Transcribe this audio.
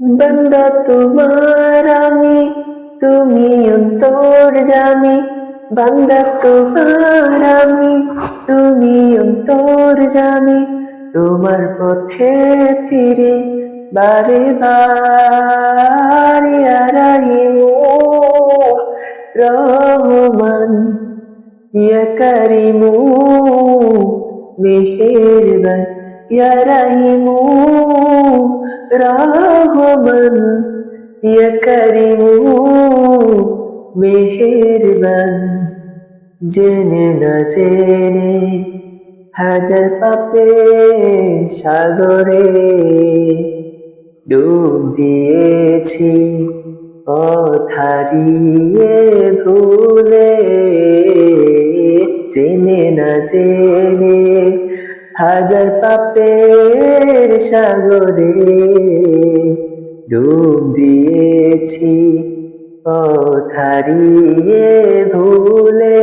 বান্দা তোমার আমি, তুমি অন্তর্যামী। বান্দা তোমার আমি, তুমি অন্তর্যামী। তোমার পথে ফিরে বারে বার, ইয়া রাহিমু রহমান, ইয়া কারিমু মেহেরবান, ইয়া রাহিমু রহমান, ইয়া কারিমু মেহেরবান। জেনে না জেনে হাজার পাপের সাগরে ডুব দিয়েছি, পথ হারিয়ে ভুলে। জেনে না জেনে হাজার পাপের সাগরে ডুব দিয়েছি, পথ হারিয়ে ভুলে।